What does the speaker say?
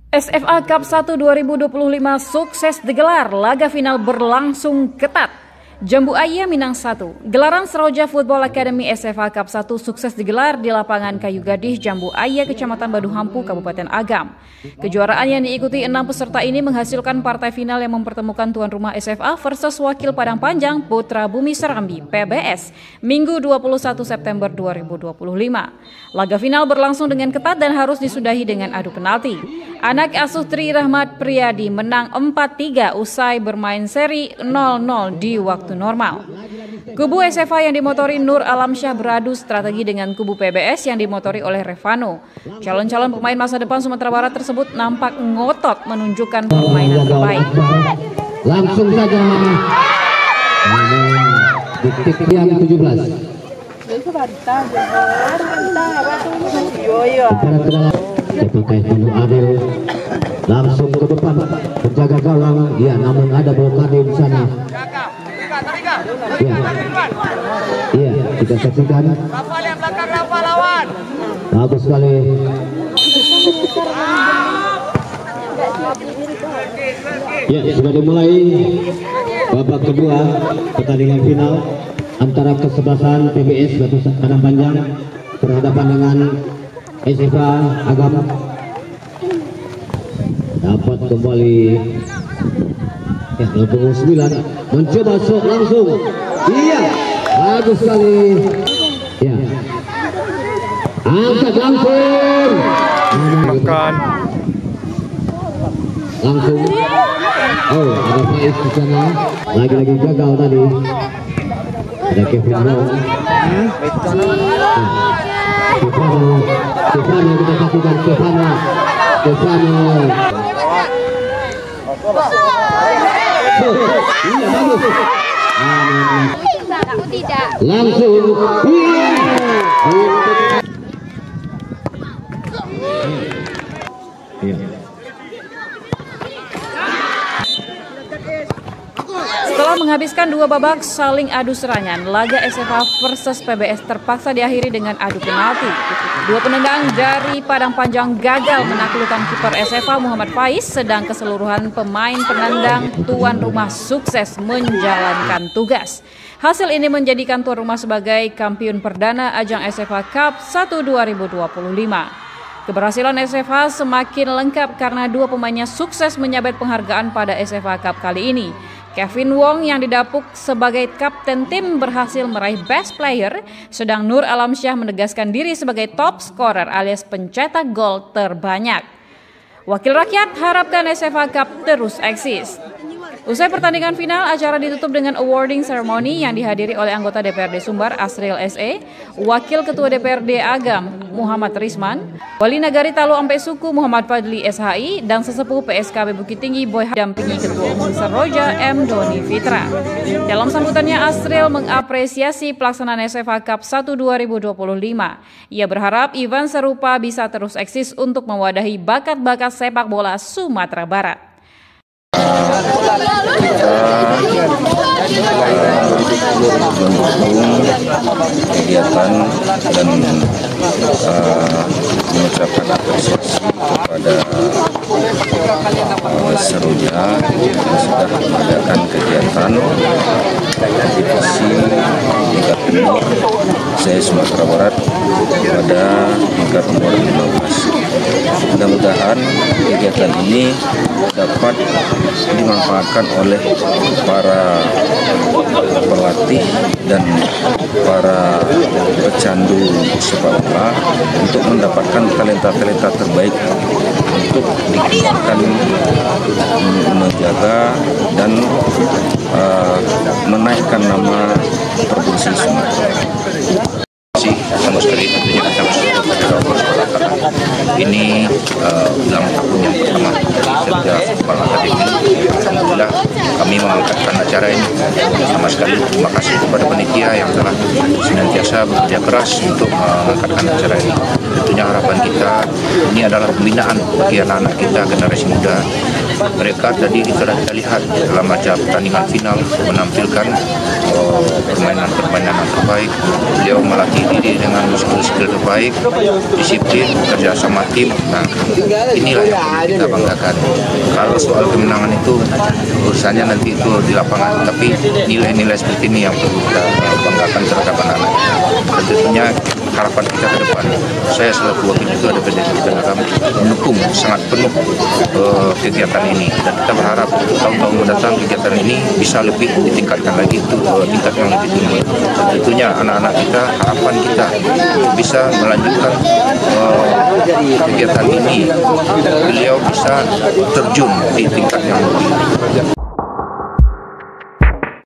SFA Cup 1 2025 sukses digelar, laga final berlangsung ketat. Jambu Aya Minang 1. Gelaran Seroja Football Academy SFA Cup 1 sukses digelar di lapangan Kayu Gadih, Jambu Aya, Kecamatan Baduhampu, Kabupaten Agam. Kejuaraan yang diikuti 6 peserta ini menghasilkan partai final yang mempertemukan tuan rumah SFA versus wakil Padang Panjang Putra Bumi Serambi PBS Minggu 21 September 2025. Laga final berlangsung dengan ketat dan harus disudahi dengan adu penalti. Anak asuh Tri Rahmat Priyadi menang 4-3 usai bermain seri 0-0 di waktu normal. Kubu SFA yang dimotori Nur Alamsyah beradu strategi dengan kubu PBS yang dimotori oleh Revano. Calon-calon pemain masa depan Sumatera Barat tersebut nampak ngotot menunjukkan permainan terbaik. Langsung saja detik yang 17. Pakai Hanu Adil langsung ke depan penjaga gawang, ya, namun ada blokade di sana. Iya, kita saksikan. Bagus sekali. Ya, sudah dimulai babak kedua pertandingan final antara kesebelasan PBS Batu Padang Panjang berhadapan dengan SFA Agam. Dapat kembali ya, 29 mencoba sok langsung. Iya, bagus sekali. Ya, angkat langsung. Makan. Langsung. Oh, ada Faiz di sana. Lagi-lagi gagal tadi. Ada Kevin Long. Stefano kita saksikan. Stefano. Iya, bagus. Langsung. Iya. Setelah menghabiskan 2 babak saling adu serangan, laga SFA versus PBS terpaksa diakhiri dengan adu penalti. 2 penendang dari Padang Panjang gagal menaklukkan kiper SFA Muhammad Faiz, sedang keseluruhan pemain penendang tuan rumah sukses menjalankan tugas. Hasil ini menjadikan tuan rumah sebagai kampiun perdana ajang SFA Cup 1 2025. Keberhasilan SFA semakin lengkap karena 2 pemainnya sukses menyabet penghargaan pada SFA Cup kali ini. Kevin Wong yang didapuk sebagai kapten tim berhasil meraih Best Player, sedang Nur Alamsyah menegaskan diri sebagai top scorer alias pencetak gol terbanyak. Wakil rakyat harapkan SFA Cup terus eksis. Usai pertandingan final, acara ditutup dengan awarding ceremony yang dihadiri oleh anggota DPRD Sumbar Asril SE, Wakil Ketua DPRD Agam Muhammad Risman, Wali Nagari Talu Ampe Suku Muhammad Fadli SHI, dan sesepuh PSKB Bukit Tinggi Boy dampingi Ketua Umum Seroja M. Doni Fitra. Dalam sambutannya, Asril mengapresiasi pelaksanaan SFA Cup 1 2025. Ia berharap event serupa bisa terus eksis untuk mewadahi bakat-bakat sepak bola Sumatera Barat. Kegiatan dan mengucapkan apresiasi kepada Seroja yang sudah mengadakan kegiatan divisi tingkat umur saya Sumatera Barat pada tingkat umur 15. Mudah-mudahan kegiatan ini dapat dimanfaatkan oleh para pelatih dan para pecandu sepak bola untuk mendapatkan talenta-talenta terbaik untuk dikembangkan, menjaga dan menaikkan nama provinsi Sumatera. Sama sekali tentunya kita bersyukur kepada Allah karena ini dalam tahun yang pertama kerja Football Academy. Alhamdulillah kami mengangkatkan acara ini. Sama sekali terima kasih kepada panitia yang telah senantiasa senantiasa bekerja keras untuk mengangkatkan acara ini. Tentunya harapan kita ini adalah pembinaan bagi anak-anak kita, generasi muda. Mereka tadi kita lihat dalam ajang pertandingan final menampilkan permainan terbaik. Beliau melatih diri dengan skill terbaik, disiplin, kerja sama tim. Nah, inilah yang kita banggakan. Kalau soal kemenangan itu urusannya nanti itu di lapangan, tapi nilai-nilai seperti ini yang perlu kita banggakan terhadap anak-anak kita. Dan tentunya harapan kita ke depan, saya selaku wakil ketua DPD Kabupaten Agam mendukung sangat penuh kegiatan ini, dan kita berharap tahun-tahun mendatang kegiatan ini bisa lebih ditingkatkan lagi untuk tingkat yang lebih tinggi. Dan tentunya anak-anak kita, harapan kita bisa melanjutkan kegiatan ini, beliau bisa terjun di tingkat yang lebih tinggi.